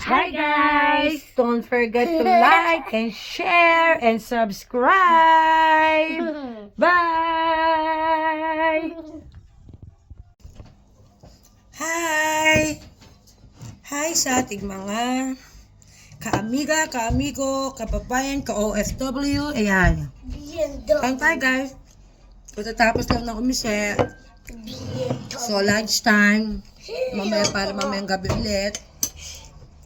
Hi guys! Don't forget to like and share and subscribe! Bye! Hi! Hi sa ating mga kaamiga, kaamigo, kababayan, ka-OFW. Ayan. Kain tayo guys. Pagkatapos lang ng umise. So lunch time. Mamaya para mamayang gabi ulit.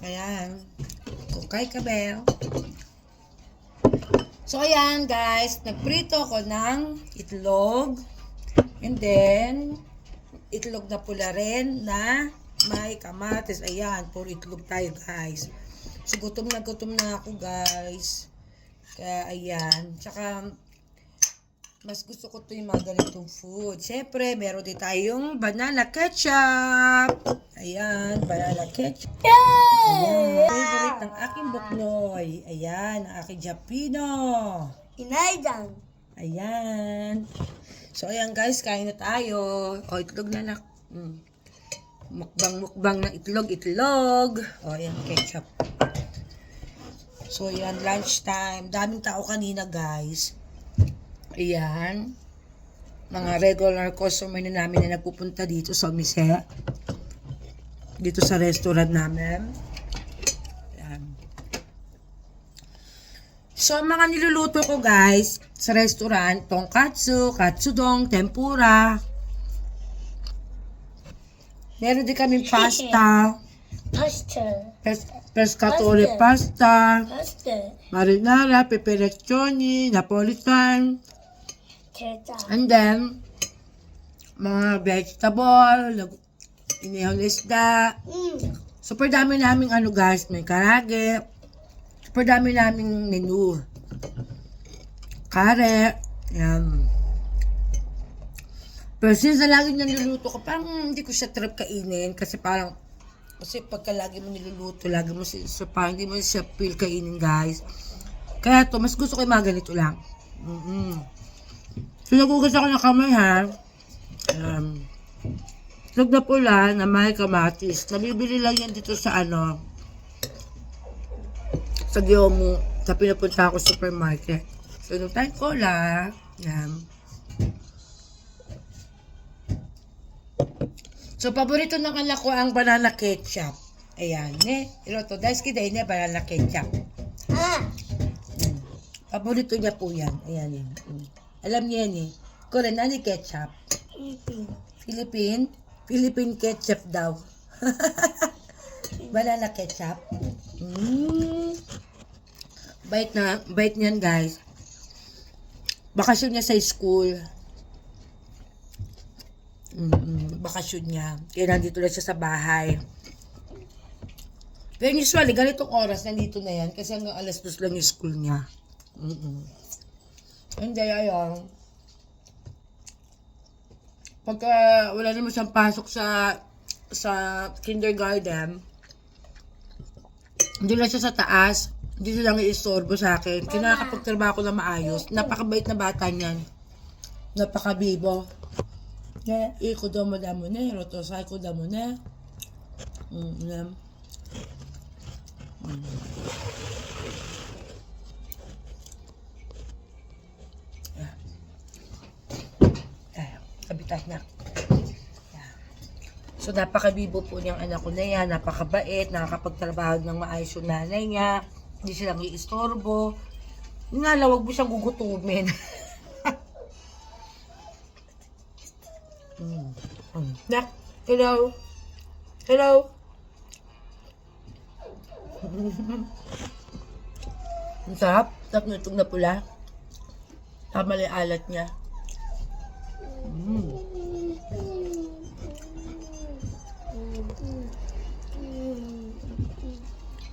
Ayan. Kukay ka, Bel. So, ayan, guys. Nagprito ako ng itlog. And then, itlog na pula rin na may kamatis. Ayan, puro itlog tayo, guys. So, gutom na ako, guys. Kaya, ayan. Tsaka, mas gusto ko ito yung mga ganitong food. Siyempre, meron din tayong banana ketchup. Ayan, banana ketchup. Ayan, favorite ng aking buknoy. Ayan, ang aking Japino. Inaydan. Ayan. So, ayan guys, kain na tayo. O, itlog na nak. Mukbang ng itlog. O, ayan, ketchup. So, ayan, lunch time. Daming tao kanina, guys. Ayan. Mga regular customer na namin na nagpupunta dito sa mise. Dito sa restaurant namin. Ayan. So, mga niluluto ko guys sa restaurant, tonkatsu, katsudon, tempura. Meron din kami pasta. Pescatore pasta. Marinara, peperoncini, napolitan. And then, mga vegetable, inihon isda. Super dami naming ano guys, may karage. Super dami naming menu. Kare. Yan. Pero since na lagi niya niluluto ko, parang hindi ko siya trip kainin. Kasi pagka lagi mo niluluto, lagi mo so parang hindi mo siya feel kainin guys. Kaya to, mas gusto ko yung mga ganito lang. So, nagugas ako ng kamay ha. Itlog na pula na may kamatis. Nabibili lang yan dito sa sa Gyomu. Sa pinapunta ako sa supermarket. So, nung tayo cola. Yan. So, paborito ng anak ko ang banana ketchup. Ayan. Iroto, daisuki da ne, banana ketchup. Paborito niya po yan. Ayan yan. Alam niya yan eh. Korean, ano ketchup? Philippine ketchup daw. Banana ketchup. Bait niyan guys. Bakasyon niya sa school. Bakasyon niya. Kaya nandito lang siya sa bahay. Pero usually, ganitong oras, nandito na yan. Kasi hanggang alas 2 lang yung school niya. Hindi, ayun. Pagka wala naman siyang pasok sa kindergarten, hindi lang siya sa taas. Hindi siya lang i-istorbo sa akin. Kinakapagtrabaho ko na maayos. Napakabait na bata niyan. Napakabibo. Iko daw mo damo na. Rotosay ko damo na. Kabitas na. So, napakabibo po niyang anak ko na yan. Napakabait. Nakakapagtrabaho ng maayos yung nanay niya. Hindi silang i-istorbo. Nga lang, huwag mo siyang gugutumin. Nak, hello? Hello? Ang sarap. Sarap na itong napula. Tama lang yung alat niya.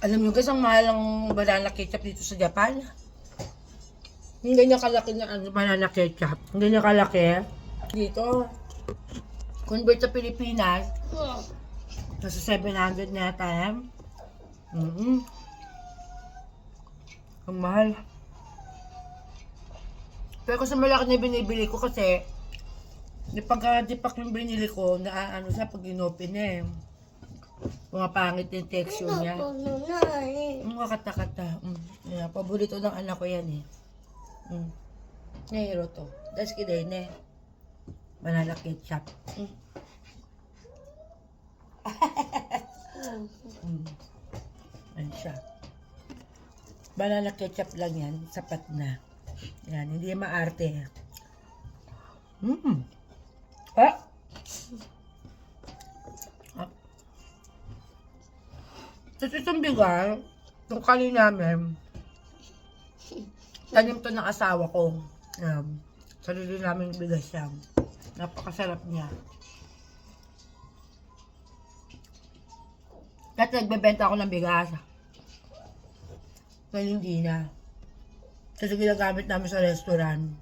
Alam nyo guys, ang mahal ng banana ketchup dito sa Japan. Hindi niya kalaki na banana ketchup. Hindi niya kalaki. Dito, convert sa Pilipinas, nasa 700 na yata. Ang mahal. Pero kasi malaki na binibili ko kasi di pagka-dipak yung binili ko, na ano siya pag inopen eh. Pumapangit yung texture niya. Ano na eh. Mga kata-kata. Yeah, paborito ng anak ko yan eh. Nahiro to. Das kiday ne. Banana ketchup. Ayan siya. Banana ketchup lang yan. Sapat na. Yan. Hindi maarte. Ah! Tapos itong bigal, itong kanina namin, tanim to ng asawa ko. Sarili namin bigas siya. Napakasarap niya. Dati nagbebenta ako ng bigas. Ngayon hindi na. Kasi ginagamit namin sa restaurant.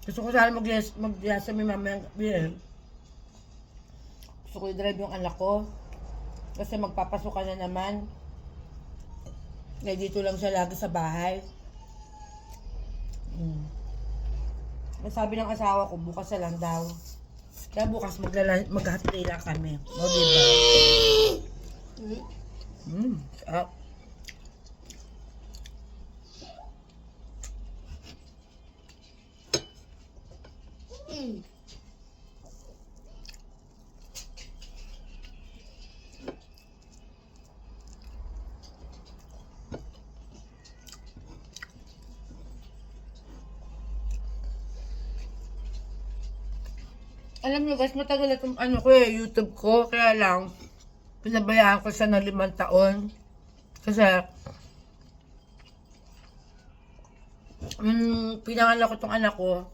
Gusto ko sana mag-yasa may mamayang gabi. Gusto ko i-drive yung anak ko. Kasi magpapasok na naman. Kaya dito lang siya lagi sa bahay. Sabi ng asawa ko, bukas na lang daw. Kaya bukas mag-hot-day lang kami. O, diba? Sarap. Alam niyo guys, matagal na itong YouTube ko. Kaya lang, pinabayaan ko siya ng 5 taon. Kasi, pinangalan ko itong anak ko,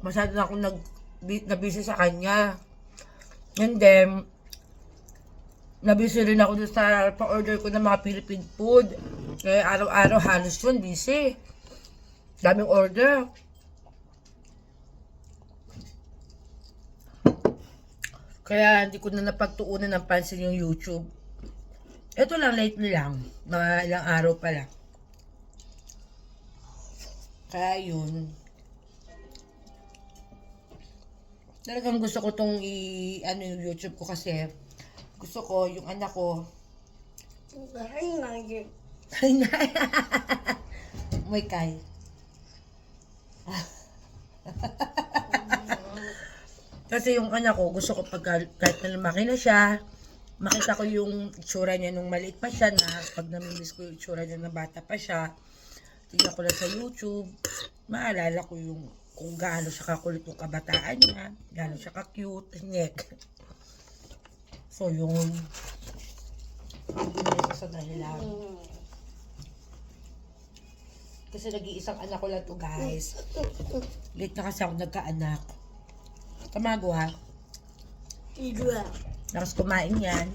masyado na akong nabisi sa kanya. And then, nabisi rin ako doon sa pa-order ko ng mga Philippine food. Kaya araw-araw halos yun, busy. Daming order. Kaya hindi ko na napagtuunan ng pansin yung YouTube. Ito lang, lately lang. Mga ilang araw pa lang. Kaya yun. Talagang gusto ko tong yung YouTube ko kasi gusto ko yung anak ko. May kay. Kasi yung anak ko, gusto ko kahit na lumaki na siya, makita ko yung itsura niya nung maliit pa siya na pag namimiss ko yung itsura niya na bata pa siya, tingnan ko lang sa YouTube, maalala ko yung kung gaano siya kakulit yung kabataan niya, gaano siya ka-cute, neck. So yun, hindi sa dahilan. Kasi nag-iisang anak ko lang to guys. Late na kasi ako nagkaanak. Tamago ha. Igwa. Nakas kumain yan.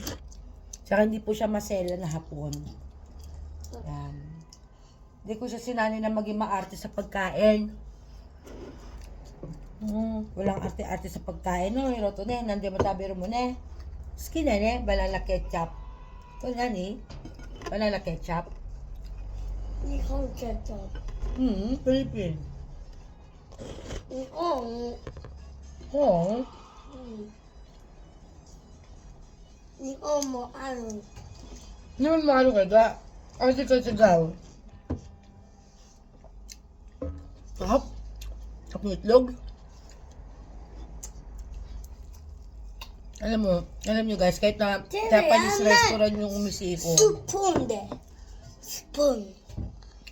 Tsaka hindi po siya masela na hapon. Yan. Hindi ko siya sinanay na maging maarte sa pagkain. Walang arte-arte sa pagkain. No, hiroto na. Nandi matabiro mo na. Skin na ne. Banana ketchup. Ito na ni. Banana ketchup. Ikaw ketchup. Philippine. Ikaw. Oo. Ikaw mo ano. Naman mahalo ka ga. Arte ka sa gaw. Sarap. Sarap ng itlog. Alam nyo guys, kahit na Japanese restaurant yung umisiko. Spoon de. Spoon.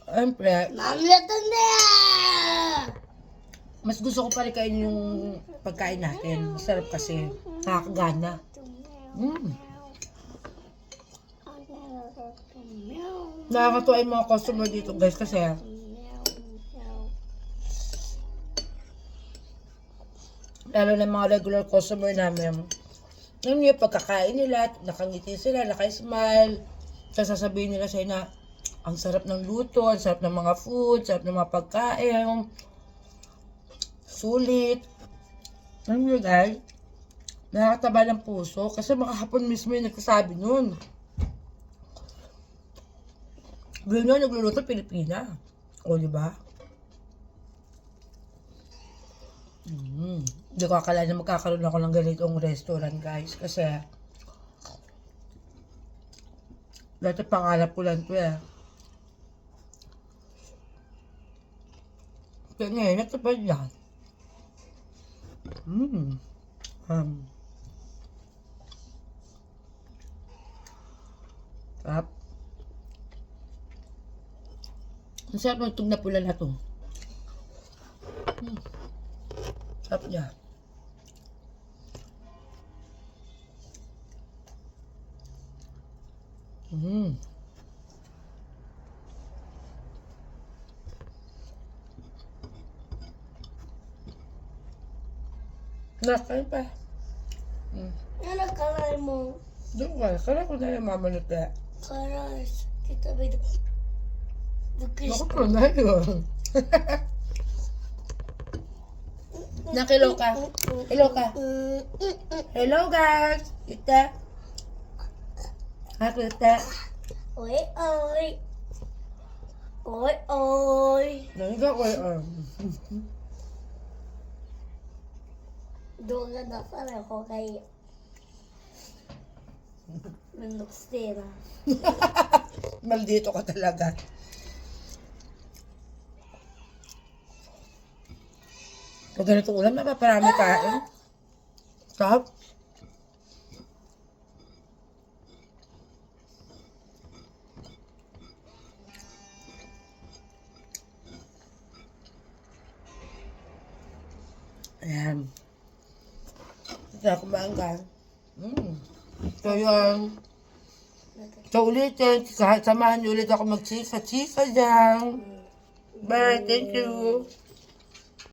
Siyempre, Mamlatan de. mas gusto ko pa rin kain yung pagkain natin. Masarap kasi. Nakakagana. Nakakatuwa yung mga customer dito guys kasi lalo na mga regular customer namin. Alam niyo, pagkakain nila, nakangiti sila, naka-smile. Sasasabihin nila sa'yo na ang sarap ng luto, ang sarap ng mga food, sarap ng mga pagkain. Sulit. Alam niyo guys, nakakataba ng puso kasi mga hapon mismo yung nagsasabi nun. Ganyan nagluluto Pilipina. O, diba? Hindi ko akala na magkakaroon ako ng ganitong restaurant, guys. Kasi, dati pangarap ko lang ito eh. Kaya ngayon, natupad yan. Sarap. Ang sarap ng itong na pula na ito. Sarap niya. Nakain pa. Ano kalay mo? Doon ka. Kala ko na yung mamanot eh. Karas. Kita ba ito? Ako po na yun. Nakilo ka. Hello ka. Hello guys. Ita. Ako ita. Oy, oy. Oy, oy. Naniga ko Doon na pala ako kay Mandoxtera. Maldito ka talaga. Pag ganitong ulam, napaparami kain. Sarap. Ayan. Ito na kumain ka. So yun. So ulitin, samahan niyo ulit ako magchika-chika dyan. Bye, thank you.